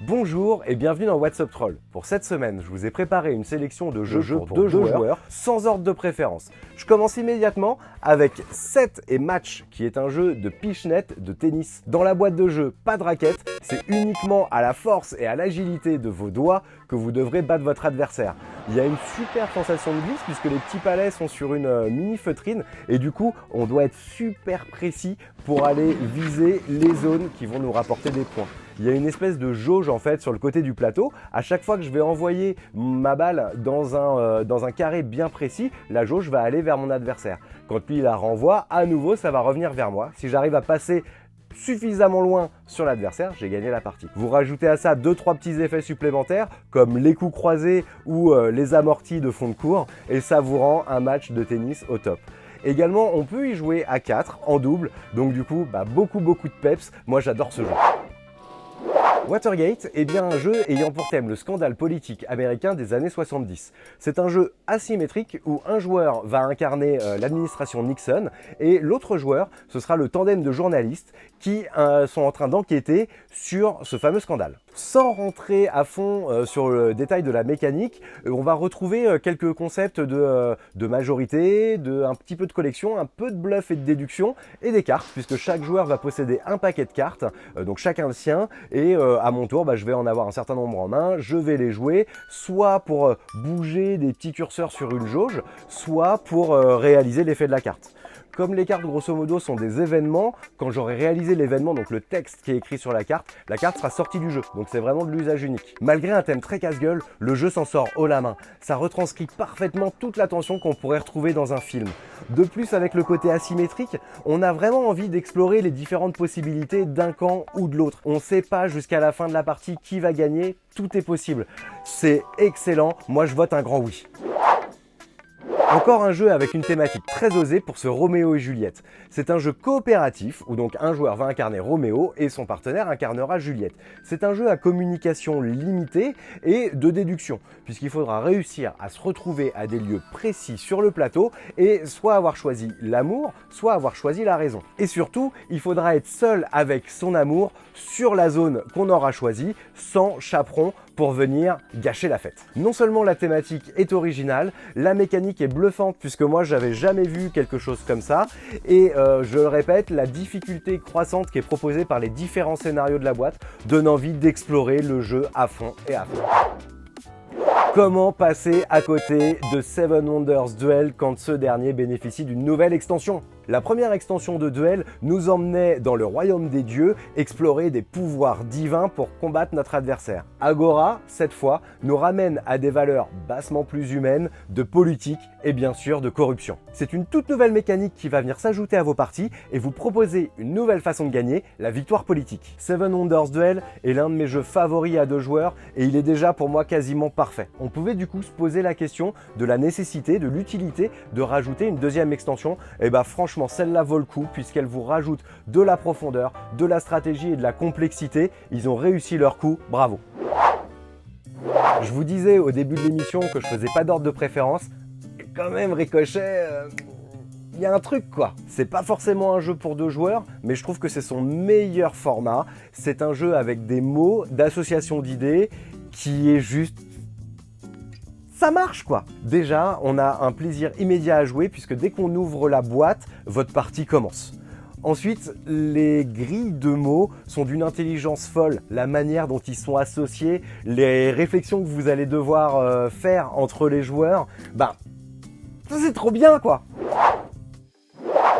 Bonjour et bienvenue dans What's Up Troll. Pour cette semaine, je vous ai préparé une sélection de jeux pour deux joueurs sans ordre de préférence. Je commence immédiatement avec Set et Match, qui est un jeu de pichenette de tennis. Dans la boîte de jeu, pas de raquette, c'est uniquement à la force et à l'agilité de vos doigts que vous devrez battre votre adversaire. Il y a une super sensation de glisse puisque les petits palets sont sur une mini feutrine et du coup, on doit être super précis pour aller viser les zones qui vont nous rapporter des points. Il y a une espèce de jauge en fait sur le côté du plateau. À chaque fois que je vais envoyer ma balle dans un carré bien précis, la jauge va aller vers mon adversaire. Quand lui la renvoie, à nouveau ça va revenir vers moi. Si j'arrive à passer suffisamment loin sur l'adversaire, j'ai gagné la partie. Vous rajoutez à ça 2-3 petits effets supplémentaires comme les coups croisés ou les amortis de fond de cours et ça vous rend un match de tennis au top. Également, on peut y jouer à 4 en double, donc du coup, beaucoup de peps. Moi, j'adore ce jeu. Watergate est bien un jeu ayant pour thème le scandale politique américain des années 70. C'est un jeu asymétrique où un joueur va incarner l'administration Nixon et l'autre joueur, ce sera le tandem de journalistes qui sont en train d'enquêter sur ce fameux scandale. Sans rentrer à fond sur le détail de la mécanique, on va retrouver quelques concepts de majorité, un petit peu de collection, un peu de bluff et de déduction et des cartes puisque chaque joueur va posséder un paquet de cartes, donc chacun le sien et à mon tour, je vais en avoir un certain nombre en main, je vais les jouer soit pour bouger des petits curseurs sur une jauge, soit pour réaliser l'effet de la carte. Comme les cartes grosso modo sont des événements, quand j'aurai réalisé l'événement, donc le texte qui est écrit sur la carte sera sortie du jeu. Donc c'est vraiment de l'usage unique. Malgré un thème très casse-gueule, le jeu s'en sort haut la main. Ça retranscrit parfaitement toute la tension qu'on pourrait retrouver dans un film. De plus, avec le côté asymétrique, on a vraiment envie d'explorer les différentes possibilités d'un camp ou de l'autre. On ne sait pas jusqu'à la fin de la partie qui va gagner, tout est possible. C'est excellent, moi je vote un grand oui. Encore un jeu avec une thématique très osée pour ce Roméo et Juliette. C'est un jeu coopératif où donc un joueur va incarner Roméo et son partenaire incarnera Juliette. C'est un jeu à communication limitée et de déduction, puisqu'il faudra réussir à se retrouver à des lieux précis sur le plateau et soit avoir choisi l'amour, soit avoir choisi la raison. Et surtout, il faudra être seul avec son amour sur la zone qu'on aura choisie, sans chaperon, pour venir gâcher la fête. Non seulement la thématique est originale, la mécanique est bluffante puisque moi j'avais jamais vu quelque chose comme ça et je le répète, la difficulté croissante qui est proposée par les différents scénarios de la boîte donne envie d'explorer le jeu à fond et à fond. Comment passer à côté de Seven Wonders Duel quand ce dernier bénéficie d'une nouvelle extension ? La première extension de Duel nous emmenait dans le royaume des dieux, explorer des pouvoirs divins pour combattre notre adversaire. Agora, cette fois, nous ramène à des valeurs bassement plus humaines, de politique et bien sûr de corruption. C'est une toute nouvelle mécanique qui va venir s'ajouter à vos parties et vous proposer une nouvelle façon de gagner, la victoire politique. Seven Wonders Duel est l'un de mes jeux favoris à 2 joueurs et il est déjà pour moi quasiment parfait. On pouvait du coup se poser la question de la nécessité, de l'utilité de rajouter une deuxième extension. Et franchement, celle-là vaut le coup puisqu'elle vous rajoute de la profondeur, de la stratégie et de la complexité. Ils ont réussi leur coup, bravo. Je vous disais au début de l'émission que je faisais pas d'ordre de préférence. Et quand même, Ricochet, il y a un truc quoi. C'est pas forcément un jeu pour 2 joueurs, mais je trouve que c'est son meilleur format. C'est un jeu avec des mots, d'association d'idées, qui est juste... ça marche quoi. Déjà, on a un plaisir immédiat à jouer puisque dès qu'on ouvre la boîte, votre partie commence. Ensuite, les grilles de mots sont d'une intelligence folle. La manière dont ils sont associés, les réflexions que vous allez devoir faire entre les joueurs, c'est trop bien quoi.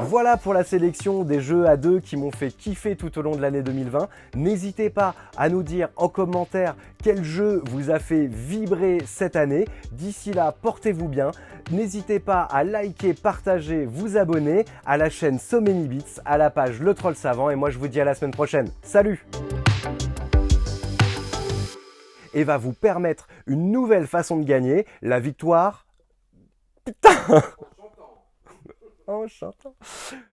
Voilà pour la sélection des jeux à 2 qui m'ont fait kiffer tout au long de l'année 2020. N'hésitez pas à nous dire en commentaire quel jeu vous a fait vibrer cette année. D'ici là, portez-vous bien. N'hésitez pas à liker, partager, vous abonner à la chaîne So Many Bits, à la page Le Troll Savant et moi je vous dis à la semaine prochaine. Salut! Et va vous permettre une nouvelle façon de gagner, la victoire... Putain! En chantant.